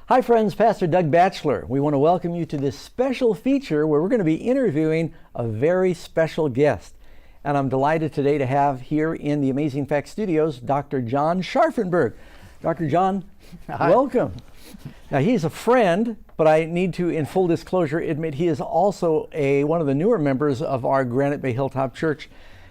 Hi friends, Pastor Doug Batchelor. We want to welcome you to this special feature where we're going to be interviewing a very special guest. And I'm delighted today to have here in the Amazing Facts Studios, Dr. John Scharffenberg. Dr. John, Hi. Welcome. Now he's a friend, but I need to, in full disclosure, admit he is also one of the newer members of our Granite Bay Hilltop Church.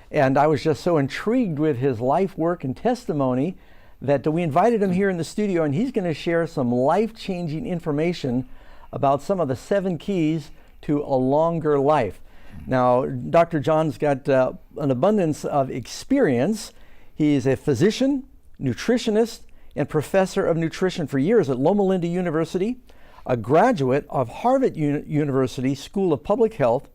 And I was just so intrigued with his life, work, and testimony that we invited him here in the studio, and he's going to share some life-changing information about some of the 7 keys to a longer life. Now, Dr. John's got an abundance of experience. He's a physician, nutritionist, and professor of nutrition for years at Loma Linda University, a graduate of Harvard University School of Public Health.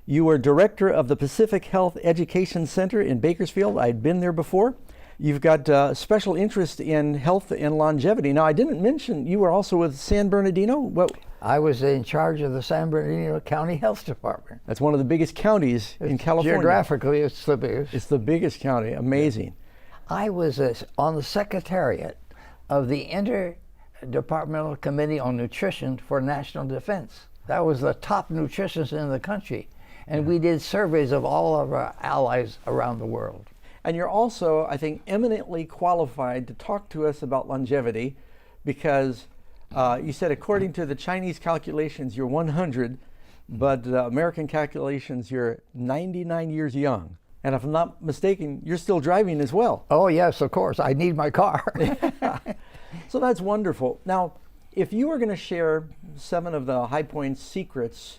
You were director of the Pacific Health Education Center in Bakersfield. I'd been there before. You've got special interest in health and longevity. Now, I didn't mention you were also with San Bernardino. Well, I was in charge of the San Bernardino County Health Department. That's one of the biggest counties in California. Geographically, it's the biggest. It's the biggest county. Amazing. I was on the secretariat of the Interdepartmental Committee on Nutrition for National Defense. That was the top nutritionists in the country. And we did surveys of all of our allies around the world. And you're also, I think, eminently qualified to talk to us about longevity because you said according to the Chinese calculations, you're 100, but American calculations, you're 99 years young. And if I'm not mistaken, you're still driving as well. Oh, yes, of course. I need my car. So that's wonderful. Now, if you were going to share 7 of the high points secrets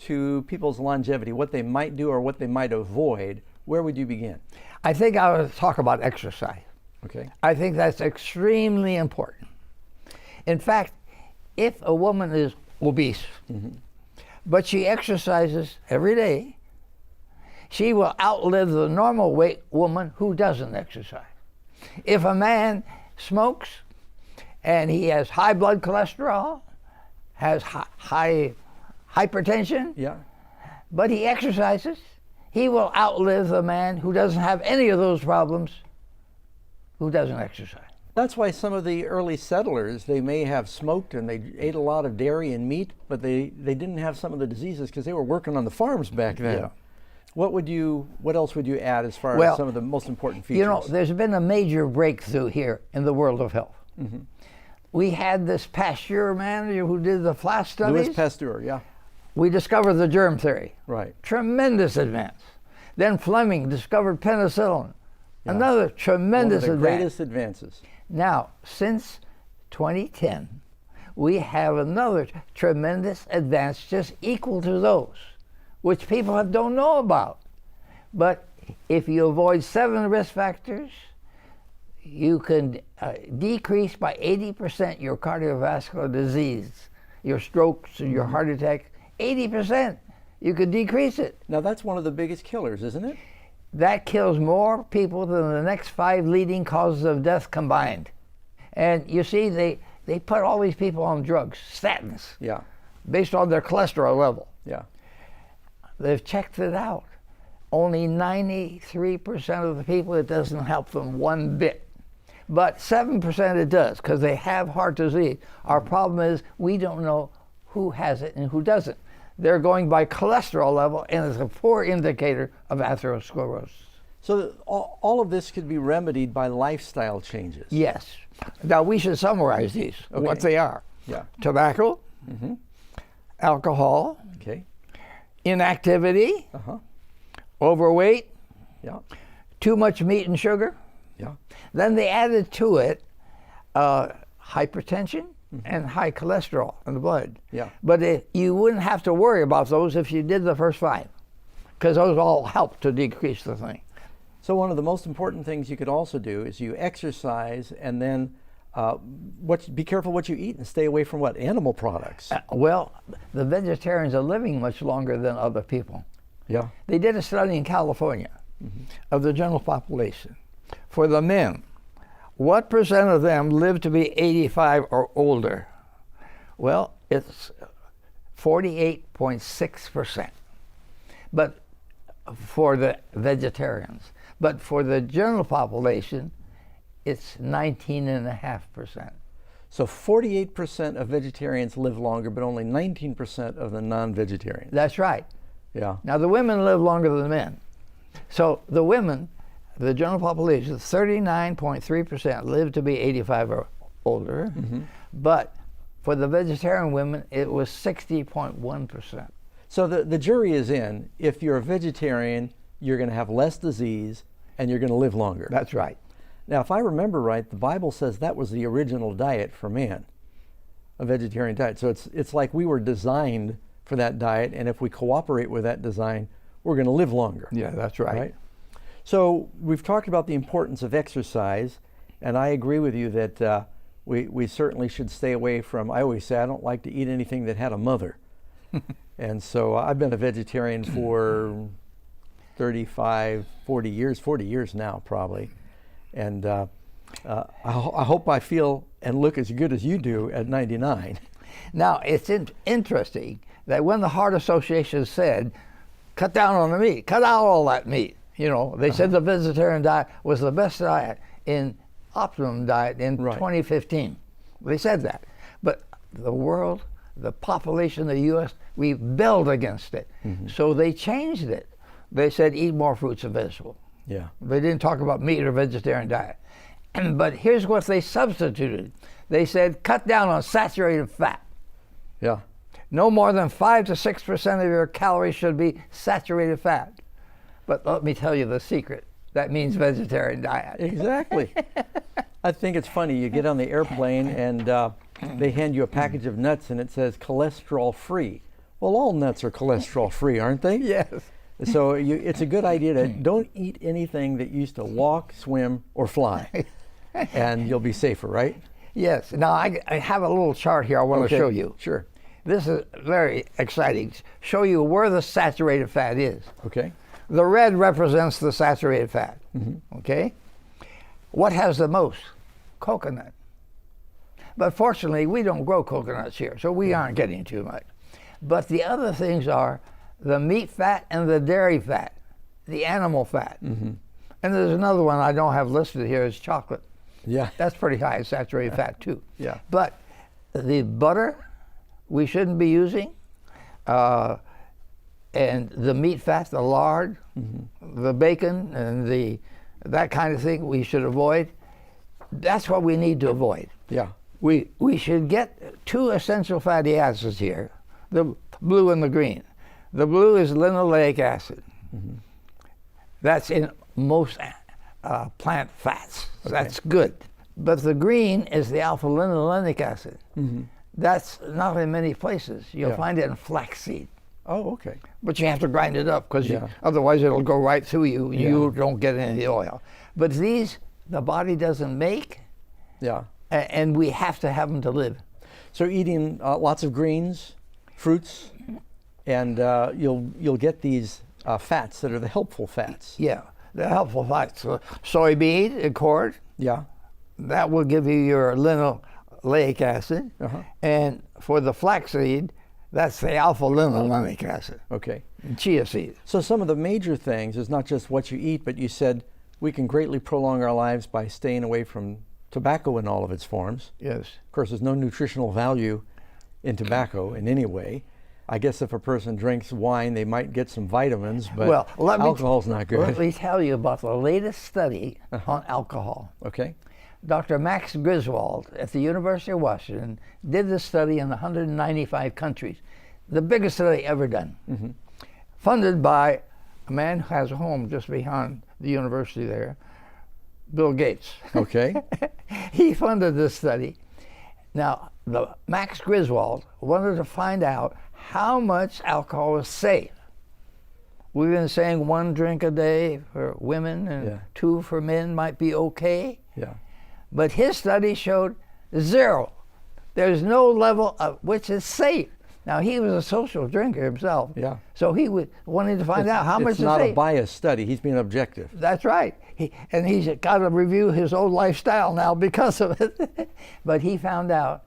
to people's longevity, what they might do or what they might avoid, where would you begin? I think I would talk about exercise. Okay. I think that's extremely important. In fact, if a woman is obese, but she exercises every day, she will outlive the normal weight woman who doesn't exercise. If a man smokes and he has high blood cholesterol, has high hypertension, but he exercises, he will outlive the man who doesn't have any of those problems, who doesn't exercise. That's why some of the early settlers, they may have smoked and they ate a lot of dairy and meat, but they didn't have some of the diseases because they were working on the farms back then. Yeah. What else would you add as far as some of the most important features? You know, there's been a major breakthrough here in the world of health. We had this Pasteur manager who did the flash studies. Louis Pasteur, yeah. We discovered the germ theory. Right. Tremendous advance. Then Fleming discovered penicillin. Yeah. Another tremendous advance. One of the greatest advances. Now, since 2010, we have another tremendous advance just equal to those, which people don't know about. But if you avoid 7 risk factors, you can decrease by 80% your cardiovascular disease, your strokes and your heart attack. 80%. You could decrease it. Now that's one of the biggest killers, isn't it? That kills more people than the next 5 leading causes of death combined. And you see, they put all these people on drugs, statins, based on their cholesterol level. Yeah. They've checked it out. Only 93% of the people, it doesn't help them one bit. But 7% it does, because they have heart disease. Our problem is we don't know who has it and who doesn't. They're going by cholesterol level, and it's a poor indicator of atherosclerosis. So all of this could be remedied by lifestyle changes. Yes. Now we should summarize these, what they are. Yeah. Tobacco, alcohol, inactivity, overweight, too much meat and sugar. Then they added to it hypertension, and high cholesterol in the blood. But you wouldn't have to worry about those if you did the first 5, because those all help to decrease the thing. So one of the most important things you could also do is you exercise and then be careful what you eat and stay away from what? Animal products. Well, the vegetarians are living much longer than other people. Yeah. They did a study in California of the general population. For the men, what percent of them live to be 85 or older? Well, it's 48.6%. But for the vegetarians. But for the general population, it's 19.5%. So 48% of vegetarians live longer, but only 19% of the non-vegetarians. That's right. Yeah. Now, the women live longer than the men. So the women, the general population, 39.3% live to be 85 or older. But for the vegetarian women, it was 60.1%. So the jury is in. If you're a vegetarian, you're going to have less disease and you're going to live longer. That's right. Now, if I remember right, the Bible says that was the original diet for man, a vegetarian diet. So it's like we were designed for that diet, and if we cooperate with that design, we're going to live longer. Yeah, that's right. So we've talked about the importance of exercise, and I agree with you that we certainly should stay away from, I always say I don't like to eat anything that had a mother. And so I've been a vegetarian for 35, 40 years now probably. And I hope I feel and look as good as you do at 99. Now, it's interesting that when the Heart Association said, cut down on the meat, cut out all that meat, you know, they said the vegetarian diet was the best diet in optimum diet in 2015. They said that. But the world, the population of the U.S., we rebelled against it. So they changed it. They said eat more fruits and vegetables. Yeah. They didn't talk about meat or vegetarian diet. But here's what they substituted. They said cut down on saturated fat. Yeah. No more than 5 to 6% of your calories should be saturated fat. But let me tell you the secret. That means vegetarian diet. Exactly. I think it's funny. You get on the airplane and they hand you a package of nuts and it says cholesterol free. Well, all nuts are cholesterol free, aren't they? Yes. So it's a good idea to don't eat anything that used to walk, swim, or fly, and you'll be safer, right? Yes. Now, I have a little chart here I want to show you. Sure. This is very exciting. Show you where the saturated fat is. Okay. The red represents the saturated fat. Okay? What has the most? Coconut. But fortunately, we don't grow coconuts here, so we aren't getting too much. But the other things are the meat fat and the dairy fat, the animal fat. And there's another one I don't have listed here is chocolate. Yeah. That's pretty high in saturated fat too. Yeah. But the butter we shouldn't be using, and the meat fat, the lard, the bacon, and that kind of thing we should avoid. That's what we need to avoid. Yeah. We should get 2 essential fatty acids here, the blue and the green. The blue is linoleic acid. That's in most plant fats. So that's good. But the green is the alpha linolenic acid. That's not in many places. You'll find it in flaxseed. Oh, okay. But you have to grind it up because otherwise it'll go right through you. You don't get any of the oil. But these, the body doesn't make. Yeah. And we have to have them to live. So eating lots of greens, fruits, and you'll get these fats that are the helpful fats. Yeah, the helpful fats. Soybean, a quart. Yeah. That will give you your linoleic acid. And for the flaxseed, that's the alpha linolenic acid. Okay. And chia seed. So some of the major things is not just what you eat, but you said we can greatly prolong our lives by staying away from tobacco in all of its forms. Yes. Of course, there's no nutritional value in tobacco in any way. I guess if a person drinks wine, they might get some vitamins, but alcohol's not good. Let me tell you about the latest study on alcohol. Okay. Dr. Max Griswold at the University of Washington did this study in 195 countries, the biggest study ever done, funded by a man who has a home just behind the university there, Bill Gates. Okay. He funded this study. Now, Max Griswold wanted to find out how much alcohol is safe. We've been saying 1 drink a day for women and 2 for men might be okay. Yeah. But his study showed 0. There's no level of which is safe. Now, he was a social drinker himself. Yeah. So he wanted to find out how much is safe. It's not a biased study. He's being objective. That's right. He's got to review his old lifestyle now because of it. But he found out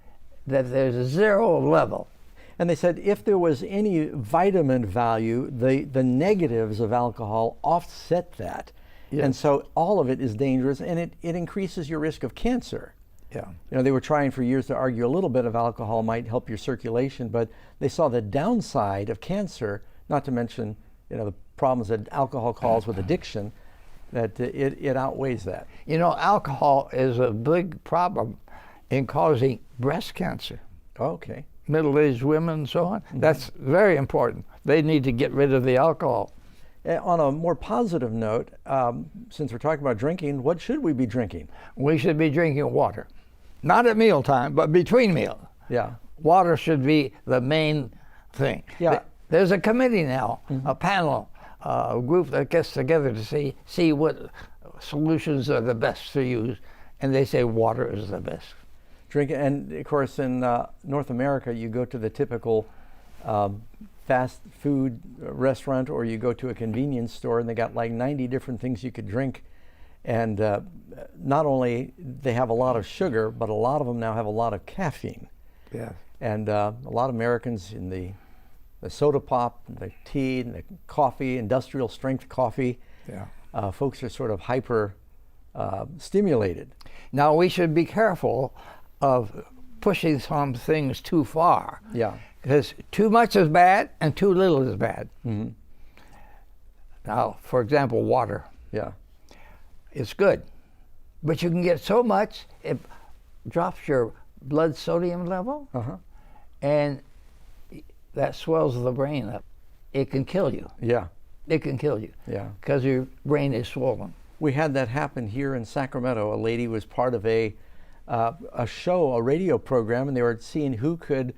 that there's a 0 level. And they said if there was any vitamin value, the negatives of alcohol offset that. Yes. And so all of it is dangerous, and it increases your risk of cancer. Yeah. You know, they were trying for years to argue a little bit of alcohol might help your circulation, but they saw the downside of cancer, not to mention, you know, the problems that alcohol causes with addiction, that it outweighs that. You know, alcohol is a big problem in causing breast cancer. Okay. Middle-aged women and so on. That's very important. They need to get rid of the alcohol. On a more positive note, since we're talking about drinking, what should we be drinking? We should be drinking water. Not at mealtime, but between meals. Yeah. Water should be the main thing. Yeah. There's a committee now, a panel, a group that gets together to see what solutions are the best to use, and they say water is the best. Drink, and of course in North America, you go to the typical fast food restaurant, or you go to a convenience store, and they got like 90 different things you could drink. And not only they have a lot of sugar, but a lot of them now have a lot of caffeine. Yeah. And a lot of Americans in the soda pop, the tea, and the coffee, industrial strength coffee, Yeah. Folks are sort of hyper stimulated. Now we should be careful of pushing some things too far. Yeah. Because too much is bad and too little is bad. Mm-hmm. Now, for example, water. Yeah. It's good, but you can get so much it drops your blood sodium level, and that swells the brain up. It can kill you. Yeah. It can kill you. Yeah. Because your brain is swollen. We had that happen here in Sacramento. A lady was part of a show, a radio program, and they were seeing who could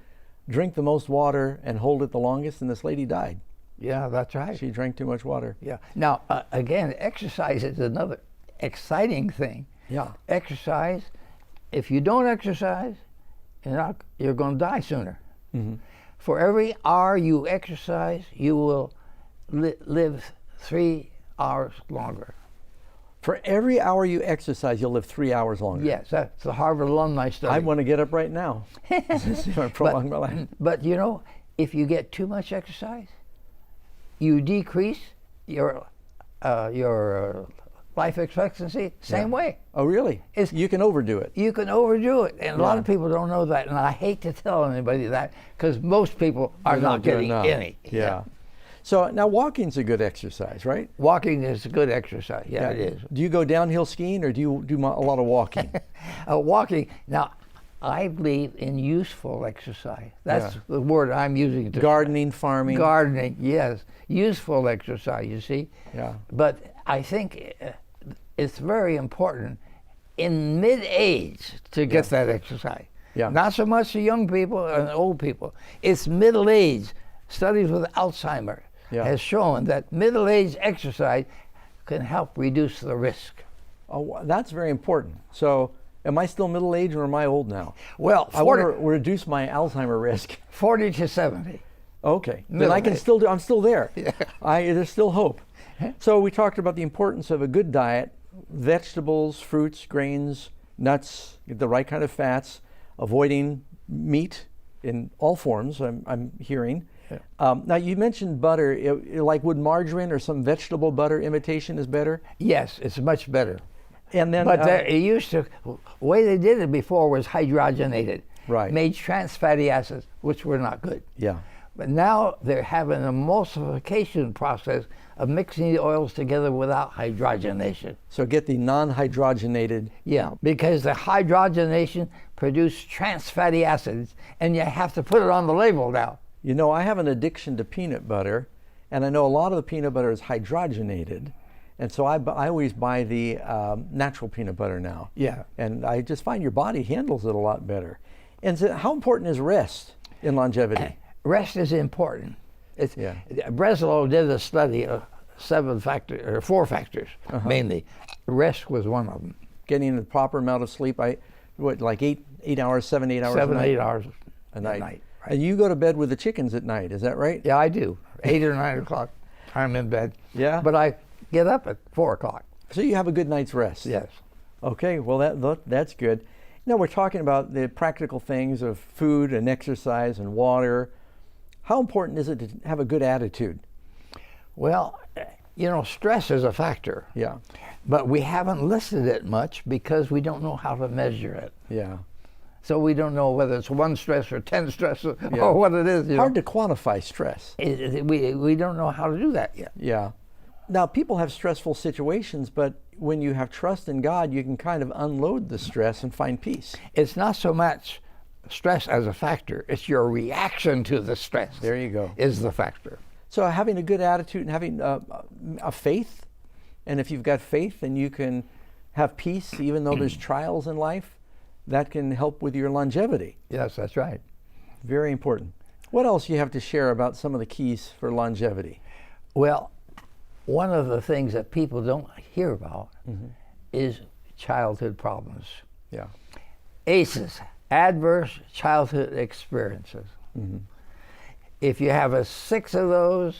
drink the most water and hold it the longest, and this lady died. Yeah, that's right. She drank too much water. Yeah. Now, again, exercise is another exciting thing. Yeah. Exercise. If you don't exercise, you're going to die sooner. Mm-hmm. For every hour you exercise, you will live 3 hours longer. For every hour you exercise, you'll live 3 hours longer. Yes, that's the Harvard alumni study. I want to get up right now. See if I prolong my life. But you know, if you get too much exercise, you decrease your life expectancy same way. Oh, really? You can overdo it. You can overdo it, and a lot of people don't know that, and I hate to tell anybody that because most people are not getting any. Yeah. So now walking's a good exercise, right? Walking is a good exercise. Yeah, it is. Do you go downhill skiing, or do you do a lot of walking? Walking. Now, I believe in useful exercise. That's the word I'm using. Gardening, farming. Gardening, yes. Useful exercise, you see. Yeah. But I think it's very important in mid-age to get that exercise. Yeah. Not so much the young people and old people. It's middle age. Studies with Alzheimer's has shown that middle-age exercise can help reduce the risk. Oh, that's very important. So, am I still middle-aged or am I old now? Well, I want to reduce my Alzheimer risk. 40 to 70. Okay, then I can still do. I'm still there. Yeah. There's still hope. So we talked about the importance of a good diet: vegetables, fruits, grains, nuts, the right kind of fats, avoiding meat in all forms. I'm hearing. Yeah. Now you mentioned butter. Like would margarine or some vegetable butter imitation is better? Yes, it's much better. And then, but it used to, the way they did it before was hydrogenated. Right. Made trans fatty acids, which were not good. Yeah. But now they're having an emulsification process of mixing the oils together without hydrogenation. So get the non-hydrogenated. Yeah, because the hydrogenation produces trans fatty acids, and you have to put it on the label now. You know, I have an addiction to peanut butter, and I know a lot of the peanut butter is hydrogenated, and so I always buy the natural peanut butter now. Yeah. And I just find your body handles it a lot better. And so how important is rest in longevity? Rest is important. Batchelor did a study of 4 factors mainly. Rest was one of them. Getting the proper amount of sleep. Like 8 hours, 7, 8 hours. 7, 8 hours a night. Right. And you go to bed with the chickens at night, is that right? Yeah, I do. 8 or 9 o'clock, I'm in bed. Yeah. But I get up at 4 o'clock. So you have a good night's rest. Yes. Okay. Well, that's good. Now we're talking about the practical things of food and exercise and water. How important is it to have a good attitude? Well, stress is a factor. Yeah. But we haven't listed it much because we don't know how to measure it. Yeah. So we don't know whether it's 1 stress or 10 stress or Yeah. what it is. Hard to quantify stress. We don't know how to do that yet. Yeah. Now, people have stressful situations, but when you have trust in God, you can kind of unload the stress and find peace. It's not so much stress as a factor. It's your reaction to the stress. There you go. Is the factor. So having a good attitude and having a faith, and if you've got faith, then you can have peace even though there's trials in life. That can help with your longevity. Yes, that's right. Very important. What else do you have to share about some of the keys for longevity? Well, one of the things that people don't hear about is childhood problems. Yeah. ACEs, adverse childhood experiences. If you have 6 of those,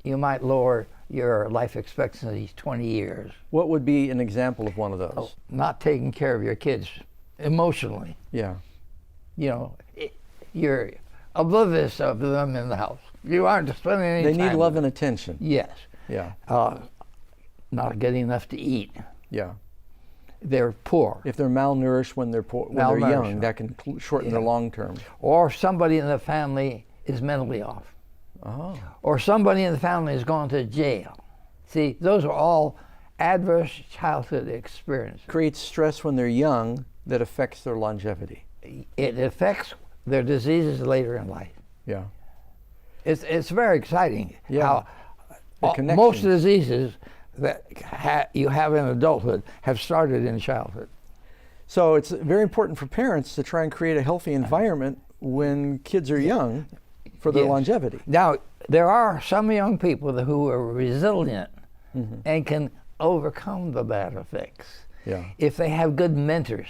you might lower your life expectancy 20 years. What would be an example of one of those? Not taking care of your kids emotionally. Yeah. You're oblivious of them in the house. You aren't spending any time. They need love and attention. Yes. Yeah. Not getting enough to eat. Yeah. They're poor. If they're malnourished when they're poor, when they're young, that can shorten their long term. Or somebody in the family is mentally off. Oh. Or somebody in the family has gone to jail. See, those are all adverse childhood experiences. Creates stress when they're young that affects their longevity. It affects their diseases later in life. Yeah. It's very exciting. Yeah. How most diseases that you have in adulthood have started in childhood. So it's very important for parents to try and create a healthy environment when kids are young for their longevity. Now, there are some young people who are resilient and can overcome the bad effects. Yeah. If they have good mentors,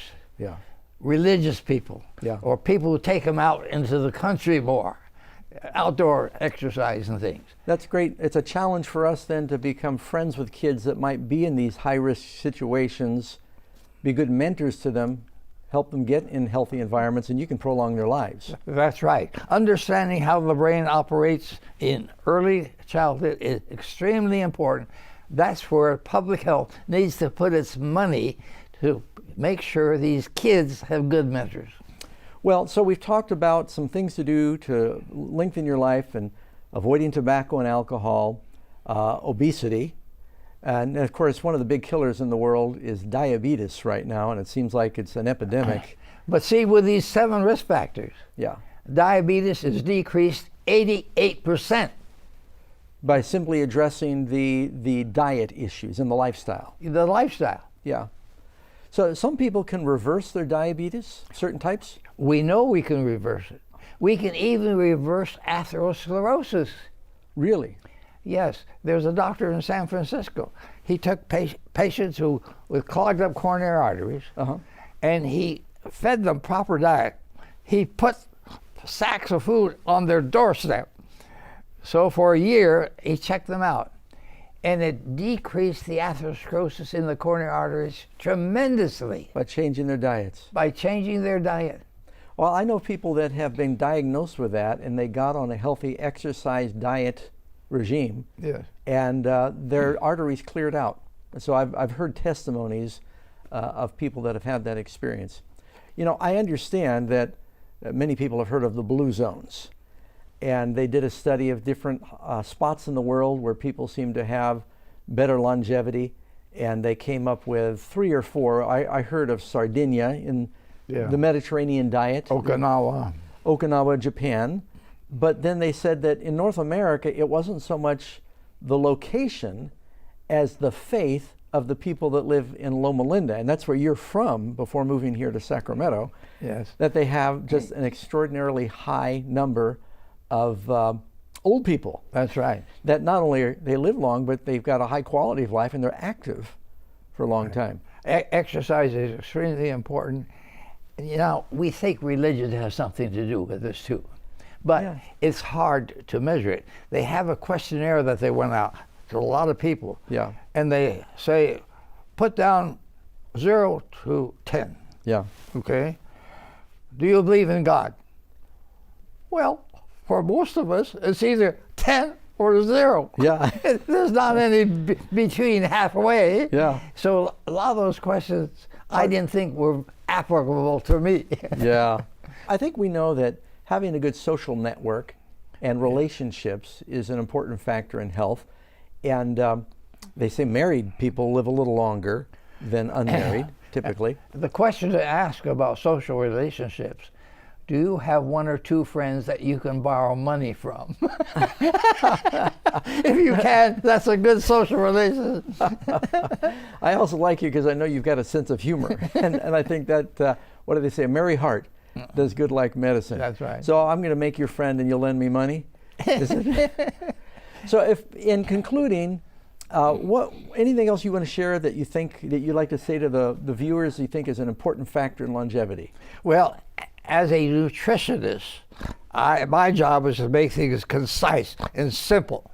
religious people, or people who take them out into the country more, outdoor exercise and things. That's great. It's a challenge for us then to become friends with kids that might be in these high-risk situations, be good mentors to them, help them get in healthy environments, and you can prolong their lives. That's right. Understanding how the brain operates in early childhood is extremely important. That's where public health needs to put its money to make sure these kids have good mentors. Well, so we've talked about some things to do to lengthen your life and avoiding tobacco and alcohol, obesity, and of course one of the big killers in the world is diabetes right now, and it seems like it's an epidemic. But see, with these 7 risk factors, diabetes is decreased 88%. By simply addressing the diet issues and the lifestyle. The lifestyle. Yeah. So some people can reverse their diabetes, certain types? We know we can reverse it. We can even reverse atherosclerosis. Really? Yes. There's a doctor in San Francisco. He took patients with clogged up coronary arteries, and he fed them proper diet. He put sacks of food on their doorstep. So for a year, he checked them out, and it decreased the atherosclerosis in the coronary arteries tremendously. By changing their diets. By changing their diet. Well, I know people that have been diagnosed with that, and they got on a healthy exercise diet regime, and their arteries cleared out. So I've heard testimonies of people that have had that experience. You know, I understand that many people have heard of the blue zones. And they did a study of different spots in the world where people seem to have better longevity, and they came up with 3 or 4. I heard of Sardinia in the Mediterranean diet. Okinawa, Japan. But then they said that in North America, it wasn't so much the location as the faith of the people that live in Loma Linda, and that's where you're from before moving here to Sacramento, that they have just an extraordinarily high number of old people. That's right. That not only they live long, but they've got a high quality of life and they're active for a long time. Exercise is extremely important. You know, we think religion has something to do with this too, but it's hard to measure it. They have a questionnaire that they went out to a lot of people, and they say, put down 0 to 10. Okay? Do you believe in God? Well, for most of us, it's either 10 or 0. Yeah. There's not any between halfway. Yeah. So a lot of those questions I didn't think were applicable to me. Yeah. I think we know that having a good social network and relationships is an important factor in health. And they say married people live a little longer than unmarried, typically. The question to ask about social relationships: do you have 1 or 2 friends that you can borrow money from? If you can, that's a good social relationship. I also like you because I know you've got a sense of humor. And I think that, what do they say, a merry heart does good like medicine. That's right. So I'm going to make your friend and you'll lend me money? So if, in concluding, anything else you want to share that you think that you'd like to say to the viewers you think is an important factor in longevity? Well, as a nutritionist, my job is to make things concise and simple.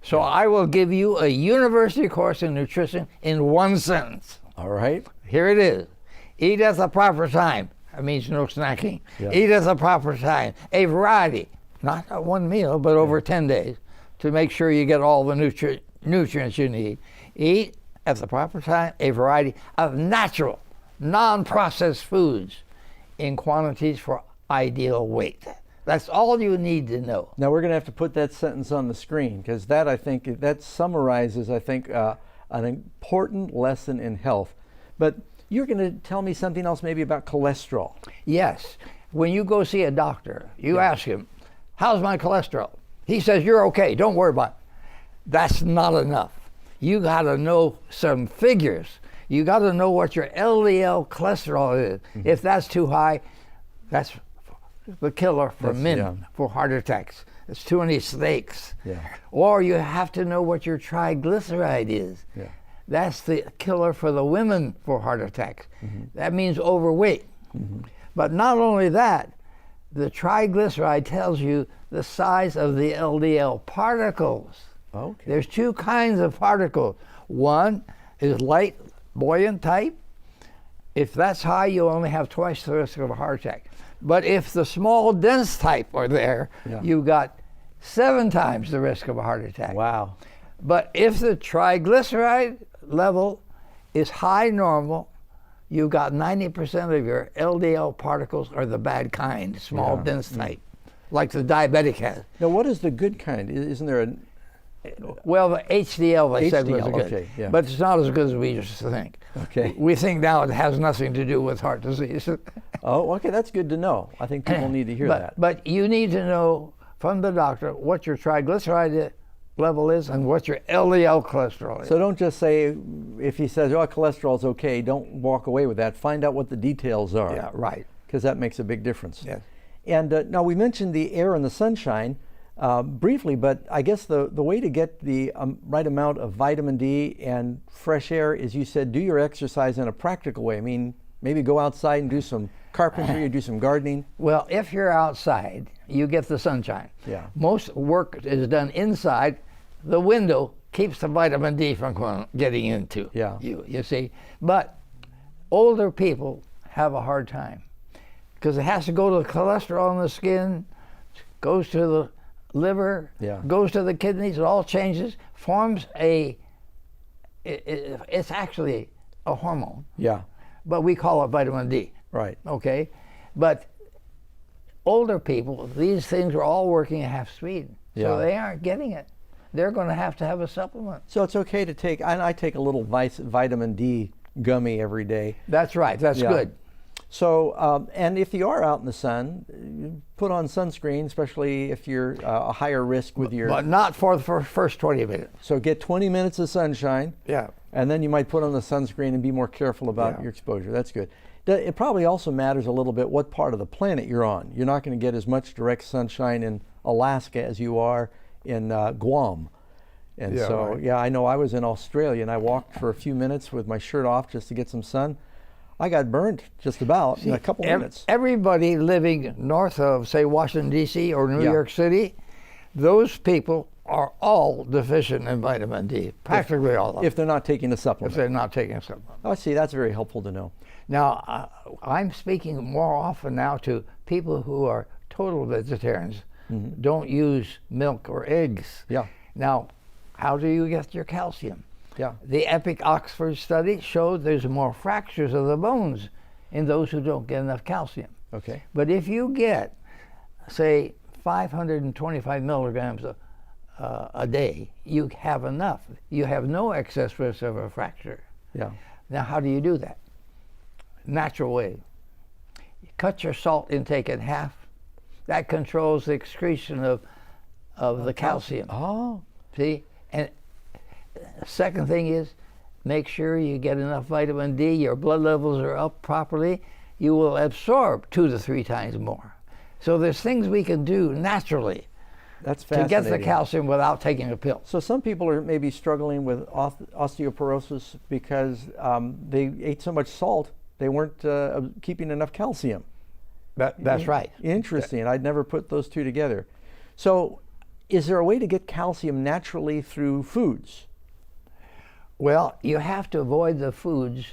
So I will give you a university course in nutrition in 1 sentence. All right. Here it is. Eat at the proper time. That means no snacking. Yeah. Eat at the proper time. A variety, not 1 meal, but over 10 days, to make sure you get all the nutrients you need. Eat at the proper time a variety of natural, non-processed foods in quantities for ideal weight. That's all you need to know. Now we're going to have to put that sentence on the screen because that, I think, that summarizes, I think, an important lesson in health. But you're going to tell me something else maybe about cholesterol. Yes. When you go see a doctor, you ask him, how's my cholesterol? He says, you're okay, don't worry about it. That's not enough. You got to know some figures. You got to know what your LDL cholesterol is. If that's too high, that's the killer for men for heart attacks. It's too many steaks. Yeah. Or you have to know what your triglyceride is. Yeah. That's the killer for the women for heart attacks. That means overweight. But not only that, the triglyceride tells you the size of the LDL particles. Okay. There's 2 kinds of particles. One is light, buoyant type. If that's high, you'll only have twice the risk of a heart attack. But if the small, dense type are there, you've got 7 times the risk of a heart attack. Wow. But if the triglyceride level is high normal, you've got 90% of your LDL particles are the bad kind, small, dense type, like the diabetic has. Now what is the good kind? Isn't there a... Well, the HDL, they said, was good. Okay, yeah. But it's not as good as we used to think. Okay. We think now it has nothing to do with heart disease. Oh, okay, that's good to know. I think people need to hear that. But you need to know from the doctor what your triglyceride level is and what your LDL cholesterol is. So don't just say, if he says, oh, cholesterol's okay, don't walk away with that. Find out what the details are. Yeah, right. Because that makes a big difference. Yes. And now we mentioned the air and the sunshine briefly, but I guess the way to get the right amount of vitamin D and fresh air is, you said, do your exercise in a practical way. I mean, maybe go outside and do some carpentry or do some gardening. Well, if you're outside, you get the sunshine. Yeah. Most work is done inside. The window keeps the vitamin D from getting into you see. But older people have a hard time because it has to go to the cholesterol in the skin, goes to the liver, goes to the kidneys, it all changes, forms it's actually a hormone. Yeah. But we call it vitamin D. Right. Okay? But older people, these things are all working at half speed. So they aren't getting it. They're going to have a supplement. So it's okay to take, I take a little vitamin D gummy every day. That's right. That's good. So, and if you are out in the sun, put on sunscreen, especially if you're a higher risk with your... But not for the first 20 minutes. So get 20 minutes of sunshine. Yeah. And then you might put on the sunscreen and be more careful about your exposure. That's good. It probably also matters a little bit what part of the planet you're on. You're not going to get as much direct sunshine in Alaska as you are in Guam. And I know I was in Australia and I walked for a few minutes with my shirt off just to get some sun. I got burned just about in a couple minutes. Everybody living north of, say, Washington, D.C. or New York City, those people are all deficient in vitamin D, practically all of them. If they're not taking a supplement. If they're not taking a supplement. Oh, see, that's very helpful to know. Now, I'm speaking more often now to people who are total vegetarians, don't use milk or eggs. Yeah. Now, how do you get your calcium? Yeah. The EPIC Oxford study showed there's more fractures of the bones in those who don't get enough calcium. Okay. But if you get, say, 525 milligrams a day, you have enough. You have no excess risk of a fracture. Yeah. Now, how do you do that? Natural way. You cut your salt intake in half. That controls the excretion of the calcium. Oh. See? And second thing is, make sure you get enough vitamin D, your blood levels are up properly, you will absorb 2 to 3 times more. So there's things we can do naturally That's to fascinating. get the calcium without taking a pill. So some people are maybe struggling with osteoporosis because they ate so much salt, they weren't keeping enough calcium. That's right. Interesting. I'd never put those two together. So is there a way to get calcium naturally through foods? Well, you have to avoid the foods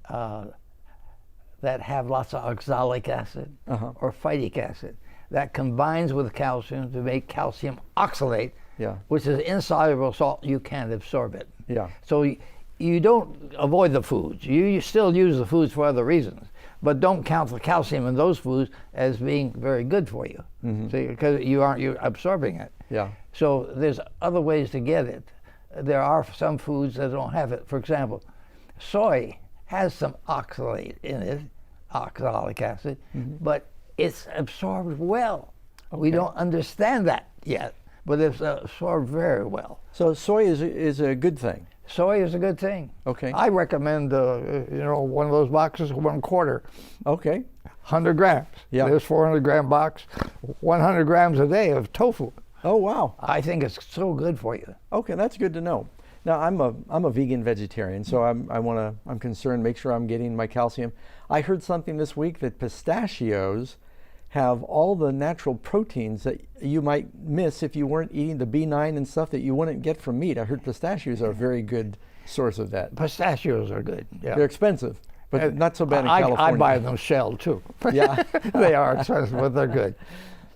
that have lots of oxalic acid or phytic acid. That combines with calcium to make calcium oxalate, which is insoluble salt. You can't absorb it. Yeah. So you don't avoid the foods. You still use the foods for other reasons, but don't count the calcium in those foods as being very good for you, because you're absorbing it. Yeah. So there's other ways to get it. There are some foods that don't have it. For example, soy has some oxalate in it, oxalic acid, but it's absorbed well. We don't understand that yet, but it's absorbed very well. So soy is a good thing. Soy is a good thing. Okay. I recommend, one of those boxes, 1/4. Okay. 100 grams. Yeah. There's 400-gram box, 100 grams a day of tofu. Oh, wow. I think it's so good for you. Okay, that's good to know. Now I'm a vegan vegetarian, so I'm concerned, make sure I'm getting my calcium. I heard something this week that pistachios have all the natural proteins that you might miss if you weren't eating the B9 and stuff that you wouldn't get from meat. I heard pistachios are a very good source of that. Pistachios are good. Yeah. They're expensive, but not so bad in California. I buy them shelled too. Yeah. They are expensive, but they're good.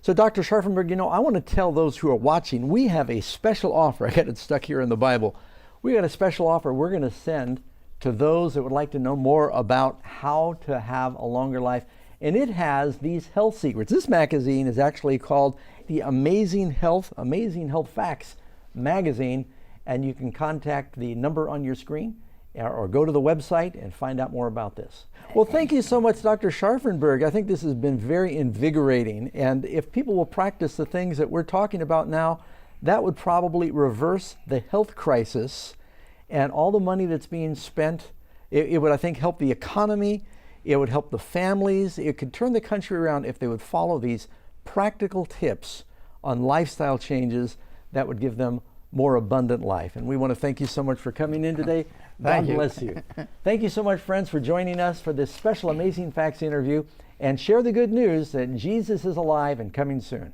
So Dr. Scharffenberg, I want to tell those who are watching, we have a special offer. I got it stuck here in the Bible. We got a special offer we're going to send to those that would like to know more about how to have a longer life. And it has these health secrets. This magazine is actually called the Amazing Health Facts magazine. And you can contact the number on your screen or go to the website and find out more about this. Well, thank you so much, Dr. Scharffenberg. I think this has been very invigorating. And if people will practice the things that we're talking about now, that would probably reverse the health crisis and all the money that's being spent. It would, I think, help the economy. It would help the families. It could turn the country around if they would follow these practical tips on lifestyle changes that would give them more abundant life. And we want to thank you so much for coming in today. God bless you. Thank you so much, friends, for joining us for this special Amazing Facts interview. And share the good news that Jesus is alive and coming soon.